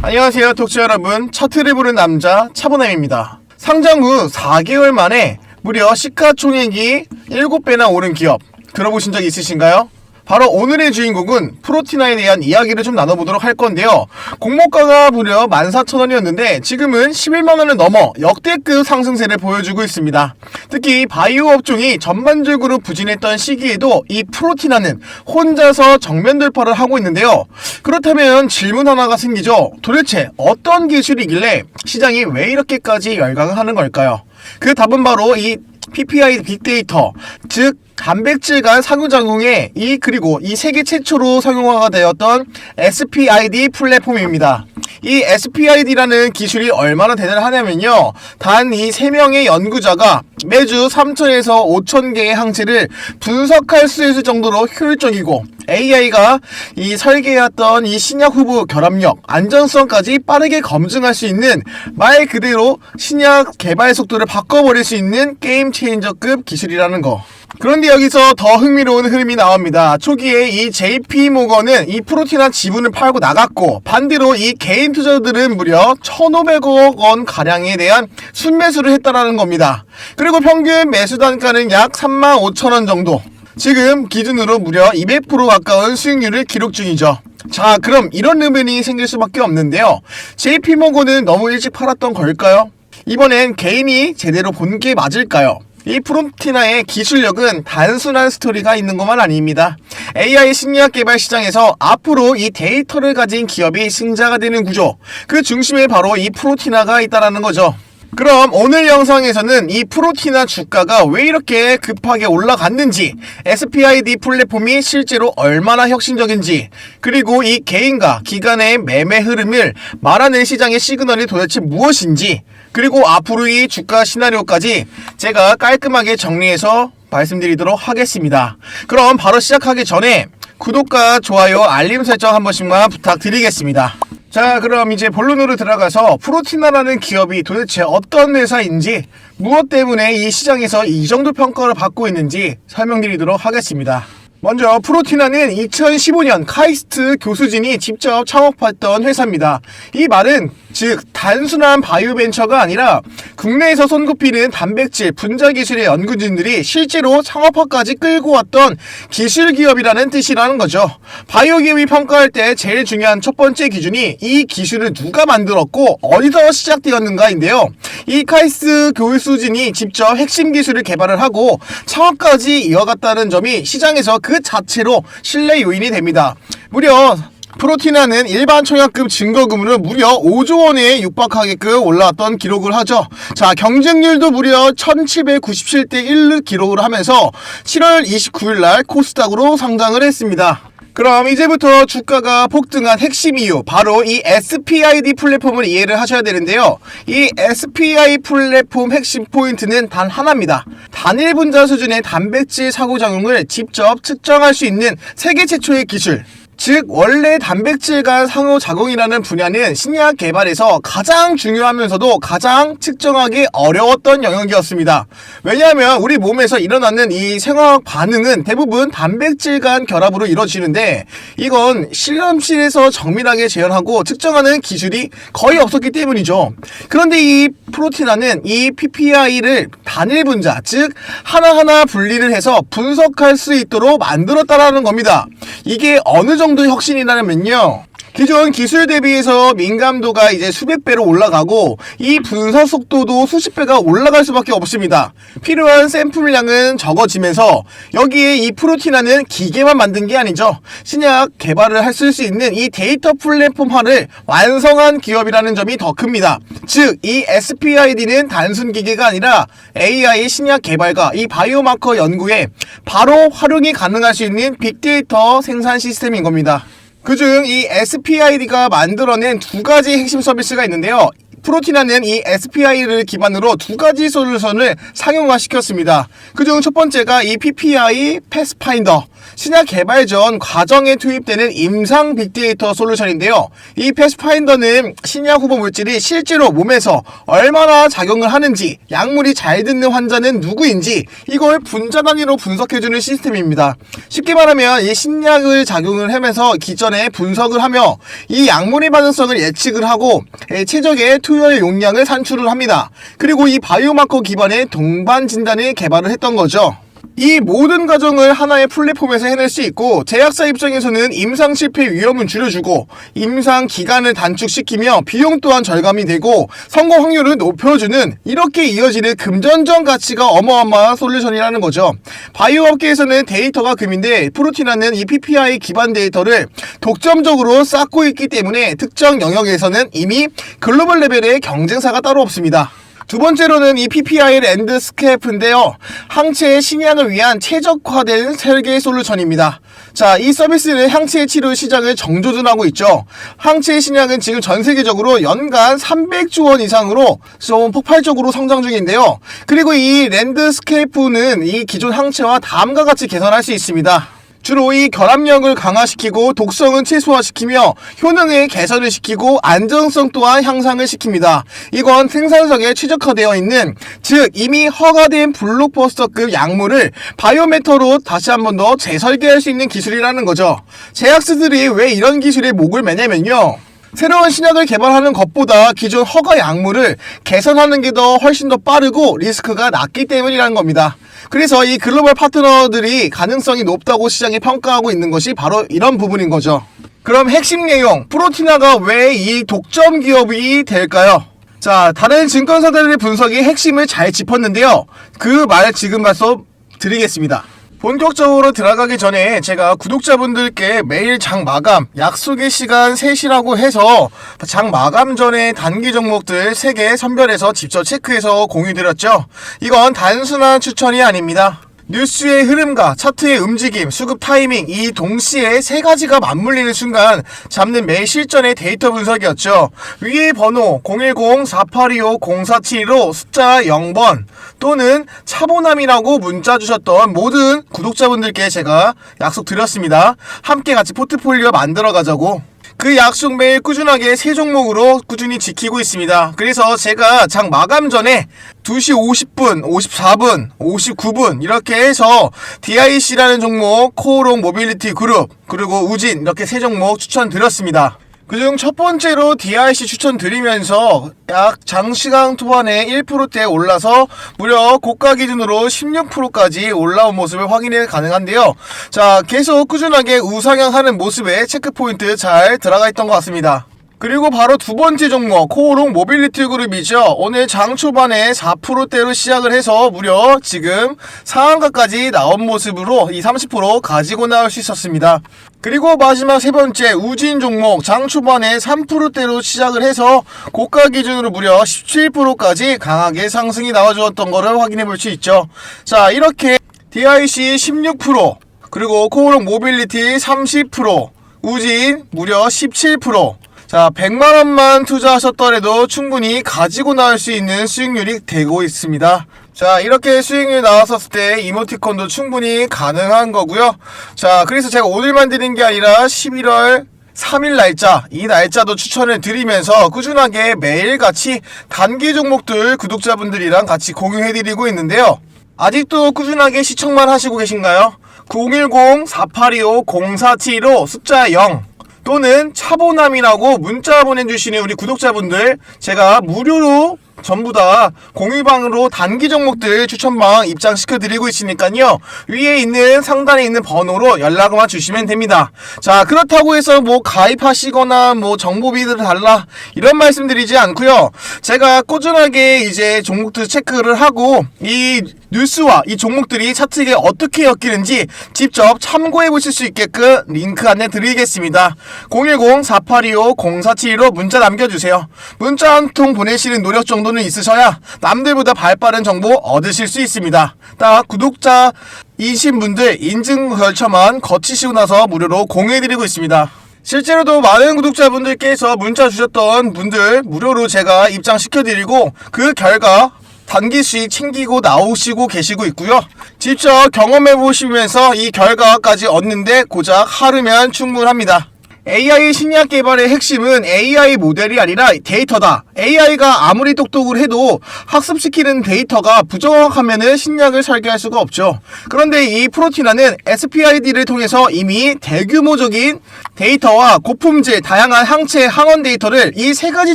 안녕하세요 독자 여러분, 차트를 보는 남자 차보남입니다. 상장 후 4개월 만에 무려 시가총액이 7배나 오른 기업 들어보신 적 있으신가요? 바로 오늘의 주인공은 프로티나에 대한 이야기를 좀 나눠보도록 할 건데요. 공모가가 무려 14,000원이었는데 지금은 11만원을 넘어 역대급 상승세를 보여주고 있습니다. 특히 바이오 업종이 전반적으로 부진했던 시기에도 이 프로티나는 혼자서 정면 돌파를 하고 있는데요. 그렇다면 질문 하나가 생기죠. 도대체 어떤 기술이길래 시장이 왜 이렇게까지 열광을 하는 걸까요? 그 답은 바로 이 PPI 빅데이터, 즉 단백질 간 상호작용에 그리고 이 세계 최초로 상용화가 되었던 SPID 플랫폼입니다. 이 SPID라는 기술이 얼마나 대단하냐면요, 단 이 3명의 연구자가 매주 3,000에서 5,000개의 항체를 분석할 수 있을 정도로 효율적이고, AI가 이 설계했던 이 신약 후보 결합력, 안전성까지 빠르게 검증할 수 있는, 말 그대로 신약 개발 속도를 바꿔버릴 수 있는 게임 체인저급 기술이라는 거. 그런데 여기서 더 흥미로운 흐름이 나옵니다. 초기에 이 JP모건은 이 프로티나 지분을 팔고 나갔고, 반대로 이 개인 투자들은 무려 1,500억 원 가량에 대한 순매수를 했다라는 겁니다. 그리고 평균 매수 단가는 약 35,000원 정도. 지금 기준으로 무려 200% 가까운 수익률을 기록 중이죠. 자, 그럼 이런 의문이 생길 수밖에 없는데요. JP모건은 너무 일찍 팔았던 걸까요? 이번엔 개인이 제대로 본 게 맞을까요? 이 프로티나의 기술력은 단순한 스토리가 있는 것만 아닙니다. AI 신약 개발 시장에서 앞으로 이 데이터를 가진 기업이 승자가 되는 구조, 그 중심에 바로 이 프로티나가 있다라는 거죠. 그럼 오늘 영상에서는 이 프로티나 주가가 왜 이렇게 급하게 올라갔는지, SPID 플랫폼이 실제로 얼마나 혁신적인지, 그리고 이 개인과 기관의 매매 흐름을 말하는 시장의 시그널이 도대체 무엇인지, 그리고 앞으로 이 주가 시나리오까지 제가 깔끔하게 정리해서 말씀드리도록 하겠습니다. 그럼 바로 시작하기 전에 구독과 좋아요, 알림 설정 한 번씩만 부탁드리겠습니다. 자, 그럼 이제 본론으로 들어가서 프로티나라는 기업이 도대체 어떤 회사인지, 무엇 때문에 이 시장에서 이 정도 평가를 받고 있는지 설명드리도록 하겠습니다. 먼저 프로티나는 2015년 카이스트 교수진이 직접 창업했던 회사입니다. 이 말은 즉 단순한 바이오 벤처가 아니라 국내에서 손꼽히는 단백질 분자 기술의 연구진들이 실제로 창업화까지 끌고 왔던 기술 기업이라는 뜻이라는 거죠. 바이오 기업이 평가할 때 제일 중요한 첫 번째 기준이 이 기술을 누가 만들었고 어디서 시작되었는가인데요. 이 카이스트 교수진이 직접 핵심 기술을 개발을 하고 창업까지 이어갔다는 점이 시장에서 그 자체로 신뢰 요인이 됩니다. 무려 프로티나는 일반 청약급 증거금으로 무려 5조 원에 육박하게끔 올라왔던 기록을 하죠. 자, 경쟁률도 무려 1797대 1을 기록을 하면서 7월 29일 날 코스닥으로 상장을 했습니다. 그럼 이제부터 주가가 폭등한 핵심 이유, 바로 이 SPID 플랫폼을 이해를 하셔야 되는데요. 이 SPI 플랫폼 핵심 포인트는 단 하나입니다. 단일 분자 수준의 단백질 상호작용을 직접 측정할 수 있는 세계 최초의 기술. 즉 원래 단백질 간 상호작용이라는 분야는 신약 개발에서 가장 중요하면서도 가장 측정하기 어려웠던 영역이었습니다. 왜냐하면 우리 몸에서 일어나는 이 생화학 반응은 대부분 단백질 간 결합으로 이루어지는데, 이건 실험실에서 정밀하게 재현하고 측정하는 기술이 거의 없었기 때문이죠. 그런데 이 프로티나는 이 PPI를 단일 분자, 즉 하나하나 분리를 해서 분석할 수 있도록 만들었다라는 겁니다. 이게 어느 정도 혁신이라면요, 기존 기술 대비해서 민감도가 이제 수백 배로 올라가고 이 분석 속도도 수십 배가 올라갈 수밖에 없습니다. 필요한 샘플량은 적어지면서 여기에 이 프로티나는 기계만 만든 게 아니죠. 신약 개발을 할 수 있는 이 데이터 플랫폼화를 완성한 기업이라는 점이 더 큽니다. 즉 이 SPID는 단순 기계가 아니라 AI 신약 개발과 이 바이오마커 연구에 바로 활용이 가능할 수 있는 빅데이터 생산 시스템인 겁니다. 그중 이 SPID가 만들어낸 두 가지 핵심 서비스가 있는데요. 프로티나는 이 SPI를 기반으로 두 가지 솔루션을 상용화시켰습니다. 그중 첫 번째가 이 PPI 패스파인더, 신약 개발 전 과정에 투입되는 임상 빅데이터 솔루션인데요. 이 패스파인더는 신약 후보 물질이 실제로 몸에서 얼마나 작용을 하는지, 약물이 잘 듣는 환자는 누구인지 이걸 분자 단위로 분석해주는 시스템입니다. 쉽게 말하면 이 신약을 작용을 하면서 기존에 분석을 하며 이 약물의 반응성을 예측을 하고 최적의 투여 용량을 산출을 합니다. 그리고 이 바이오마커 기반의 동반 진단을 개발을 했던 거죠. 이 모든 과정을 하나의 플랫폼에서 해낼 수 있고, 제약사 입장에서는 임상 실패 위험은 줄여주고 임상 기간을 단축시키며 비용 또한 절감이 되고 성공 확률을 높여주는, 이렇게 이어지는 금전적 가치가 어마어마한 솔루션이라는 거죠. 바이오 업계에서는 데이터가 금인데 프로티나는 이 PPI 기반 데이터를 독점적으로 쌓고 있기 때문에 특정 영역에서는 이미 글로벌 레벨의 경쟁사가 따로 없습니다. 두 번째로는 이 PPI 랜드스케이프인데요. 항체의 신약을 위한 최적화된 설계 솔루션입니다. 자, 이 서비스는 항체 치료 시장을 정조준하고 있죠. 항체 신약은 지금 전 세계적으로 연간 300조 원 이상으로 좀 폭발적으로 성장 중인데요. 그리고 이 랜드스케이프는 이 기존 항체와 다음과 같이 개선할 수 있습니다. 주로 이 결합력을 강화시키고 독성은 최소화시키며 효능을 개선을 시키고 안정성 또한 향상을 시킵니다. 이건 생산성에 최적화되어 있는, 즉 이미 허가된 블록버스터급 약물을 바이오메터로 다시 한 번 더 재설계할 수 있는 기술이라는 거죠. 제약사들이 왜 이런 기술에 목을 매냐면요, 새로운 신약을 개발하는 것보다 기존 허가 약물을 개선하는 게 훨씬 더 빠르고 리스크가 낮기 때문이라는 겁니다. 그래서 이 글로벌 파트너들이 가능성이 높다고 시장에 평가하고 있는 것이 바로 이런 부분인 거죠. 그럼 핵심 내용, 프로티나가 왜 이 독점 기업이 될까요? 자, 다른 증권사들의 분석이 핵심을 잘 짚었는데요. 그 말 지금 말씀 드리겠습니다. 본격적으로 들어가기 전에 제가 구독자분들께 매일 장 마감, 약속의 시간 3시라고 해서 장 마감 전에 단기 종목들 3개 선별해서 직접 체크해서 공유드렸죠. 이건 단순한 추천이 아닙니다. 뉴스의 흐름과 차트의 움직임, 수급 타이밍, 이 동시에 세 가지가 맞물리는 순간 잡는 매일 실전의 데이터 분석이었죠. 위의 번호 010-4825-0472로 숫자 0번 또는 차보남이라고 문자 주셨던 모든 구독자분들께 제가 약속드렸습니다. 함께 같이 포트폴리오 만들어 가자고. 그 약속 매일 꾸준하게 세 종목으로 꾸준히 지키고 있습니다. 그래서 제가 장 마감 전에 2시 50분, 54분, 59분 이렇게 해서 DIC라는 종목, 코오롱 모빌리티 그룹, 그리고 우진 이렇게 세 종목 추천드렸습니다. 그중 첫 번째로 DIC 추천드리면서 약 장시간 초반에 1%대 올라서 무려 고가 기준으로 16%까지 올라온 모습을 확인이 가능한데요. 자, 계속 꾸준하게 우상향하는 모습에 체크포인트 잘 들어가 있던 것 같습니다. 그리고 바로 두 번째 종목 코오롱 모빌리티 그룹이죠. 오늘 장 초반에 4%대로 시작을 해서 무려 지금 상한가까지 나온 모습으로 이 30% 가지고 나올 수 있었습니다. 그리고 마지막 세 번째 우진 종목 장 초반에 3%대로 시작을 해서 고가 기준으로 무려 17%까지 강하게 상승이 나와주었던 것을 확인해 볼 수 있죠. 자, 이렇게 DIC 16%, 그리고 코오롱 모빌리티 30%, 우진 무려 17%, 자, 100만원만 투자하셨더라도 충분히 가지고 나올 수 있는 수익률이 되고 있습니다. 자, 이렇게 수익률 나왔었을 때 이모티콘도 충분히 가능한 거고요. 자, 그래서 제가 오늘만 드린 게 아니라 11월 3일 날짜, 이 날짜도 추천을 드리면서 꾸준하게 매일같이 단기 종목들 구독자분들이랑 같이 공유해드리고 있는데요. 아직도 꾸준하게 시청만 하시고 계신가요? 010-4825-0472로 숫자 0 또는 차보남이라고 문자 보내주시는 우리 구독자분들 제가 무료로 전부 다 공유방으로 단기 종목들 추천방 입장시켜드리고 있으니까요. 위에 있는 상단에 있는 번호로 연락만 주시면 됩니다. 자, 그렇다고 해서 뭐 가입하시거나 뭐 정보비를 달라 이런 말씀드리지 않고요. 제가 꾸준하게 이제 종목들 체크를 하고 이 뉴스와 이 종목들이 차트에 어떻게 엮이는지 직접 참고해 보실 수 있게끔 링크 안내 드리겠습니다. 010-4825-0472로 문자 남겨주세요. 문자 한 통 보내시는 노력 정도는 있으셔야 남들보다 발빠른 정보 얻으실 수 있습니다. 딱 구독자이신 분들 인증 절차만 거치시고 나서 무료로 공유해드리고 있습니다. 실제로도 많은 구독자분들께서 문자 주셨던 분들 무료로 제가 입장시켜드리고 그 결과 단기씩 챙기고 나오시고 계시고 있고요. 직접 경험해보시면서 이 결과까지 얻는데 고작 하루면 충분합니다. AI 신약 개발의 핵심은 AI 모델이 아니라 데이터다. AI가 아무리 똑똑을 해도 학습시키는 데이터가 부정확하면 신약을 설계할 수가 없죠. 그런데 이 프로티나는 SPID를 통해서 이미 대규모적인 데이터와 고품질, 다양한 항체, 항원 데이터를 이 세 가지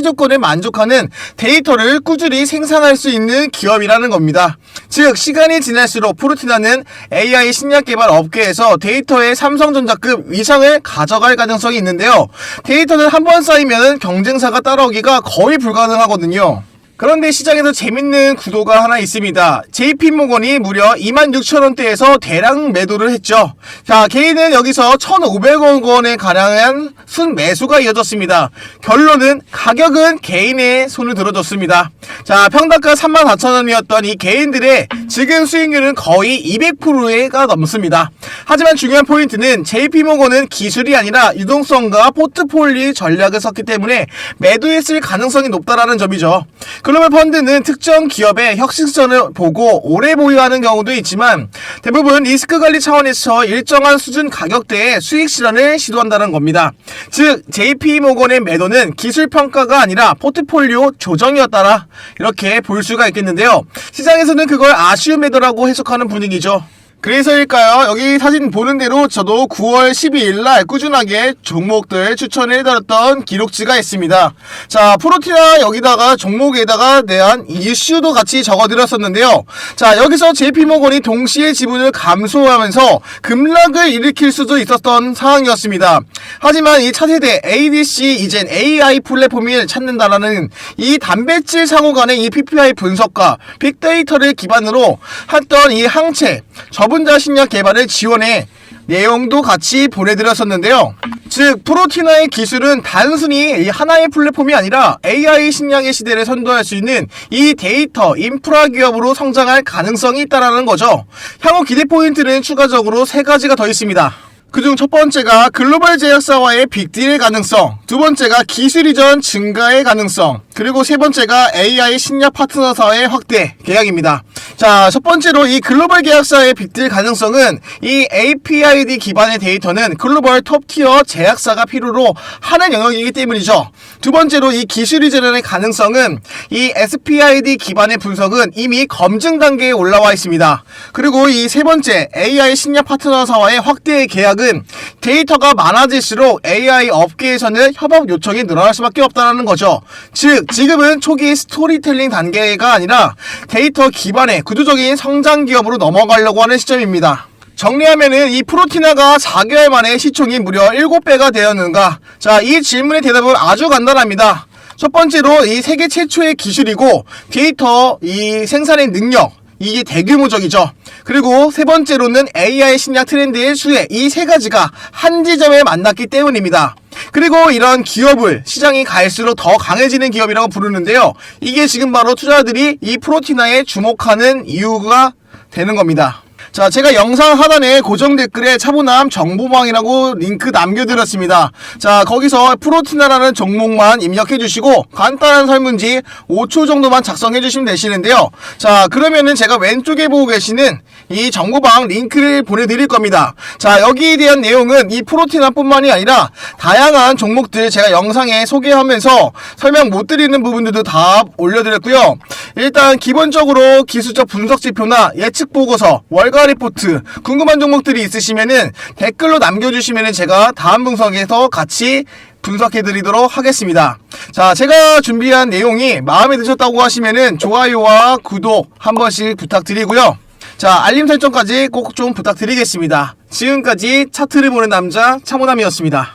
조건에 만족하는 데이터를 꾸준히 생산할 수 있는 기업이라는 겁니다. 즉 시간이 지날수록 프로티나는 AI 신약 개발 업계에서 데이터의 삼성전자급 위상을 가져갈 가능성이 있는데요. 데이터는 한번 쌓이면 경쟁사가 따라오기가 거의 불가능하거든요. 그런데 시장에서 재밌는 구도가 하나 있습니다. JP모건이 무려 26,000원대에서 대량 매도를 했죠. 자, 개인은 여기서 1,500억 원에 가량한 순매수가 이어졌습니다. 결론은 가격은 개인의 손을 들어줬습니다. 자, 평단가 34,000원이었던 이 개인들의 지금 수익률은 거의 200%가 넘습니다. 하지만 중요한 포인트는 JP모건은 기술이 아니라 유동성과 포트폴리오 전략을 썼기 때문에 매도했을 가능성이 높다라는 점이죠. 글로벌 펀드는 특정 기업의 혁신성을 보고 오래 보유하는 경우도 있지만 대부분 리스크 관리 차원에서 일정한 수준 가격대의 수익 실현을 시도한다는 겁니다. 즉 JP모건의 매도는 기술 평가가 아니라 포트폴리오 조정이었다라 이렇게 볼 수가 있겠는데요. 시장에서는 그걸 아쉬운 매도라고 해석하는 분위기죠. 그래서일까요? 여기 사진 보는 대로 저도 9월 12일날 꾸준하게 종목들 추천을 해드렸던 기록지가 있습니다. 자, 프로티나 여기다가 종목에다가 대한 이슈도 같이 적어드렸었는데요. 자, 여기서 JP모건이 동시에 지분을 감소하면서 급락을 일으킬 수도 있었던 상황이었습니다. 하지만 이 차세대 ADC 이젠 AI 플랫폼을 찾는다라는 이 단백질 상호 간의 이 PPI 분석과 빅데이터를 기반으로 했던 이 항체 저분자 신약 개발을 지원해 내용도 같이 보내드렸었는데요. 즉 프로티나의 기술은 단순히 하나의 플랫폼이 아니라 AI 신약의 시대를 선도할 수 있는 이 데이터 인프라 기업으로 성장할 가능성이 있다는 거죠. 향후 기대 포인트는 추가적으로 3가지가 더 있습니다. 그중 첫 번째가 글로벌 제약사와의 빅딜의 가능성, 두 번째가 기술 이전 증가의 가능성, 그리고 세 번째가 AI 신약 파트너사의 확대 계약입니다. 자, 첫 번째로 이 글로벌 계약사의 빅딜 가능성은 이 APID 기반의 데이터는 글로벌 톱티어 제약사가 필요로 하는 영역이기 때문이죠. 두 번째로 이 기술 이전의 가능성은 이 SPID 기반의 분석은 이미 검증 단계에 올라와 있습니다. 그리고 이 세 번째 AI 신약 파트너사와의 확대 계약은 데이터가 많아질수록 AI 업계에서는 협업 요청이 늘어날 수밖에 없다는 거죠. 즉 지금은 초기 스토리텔링 단계가 아니라 데이터 기반의 구조적인 성장 기업으로 넘어가려고 하는 시점입니다. 정리하면은 이 프로티나가 4개월 만에 시총이 무려 7배가 되었는가? 자, 이 질문의 대답은 아주 간단합니다. 첫 번째로 이 세계 최초의 기술이고 데이터 이 생산의 능력 이게 대규모적이죠. 그리고 세 번째로는 AI 신약 트렌드의 수혜 이 세 가지가 한 지점에 만났기 때문입니다. 그리고 이런 기업을 시장이 갈수록 더 강해지는 기업이라고 부르는데요. 이게 지금 바로 투자자들이 이 프로티나에 주목하는 이유가 되는 겁니다. 자, 제가 영상 하단에 고정 댓글에 차분함 정보방이라고 링크 남겨드렸습니다. 자, 거기서 프로티나라는 종목만 입력해주시고 간단한 설문지 5초 정도만 작성해주시면 되시는데요. 자, 그러면은 제가 왼쪽에 보고 계시는 이 정보방 링크를 보내드릴 겁니다. 자, 여기에 대한 내용은 이 프로티나뿐만이 아니라 다양한 종목들 제가 영상에 소개하면서 설명 못 드리는 부분들도 다 올려드렸고요. 일단 기본적으로 기술적 분석 지표나 예측 보고서 월가 리포트 궁금한 종목들이 있으시면은 댓글로 남겨주시면은 제가 다음 분석에서 같이 분석해드리도록 하겠습니다. 자, 제가 준비한 내용이 마음에 드셨다고 하시면은 좋아요와 구독 한 번씩 부탁드리고요. 자, 알림 설정까지 꼭 좀 부탁드리겠습니다. 지금까지 차트를 보는 남자 차모남이었습니다.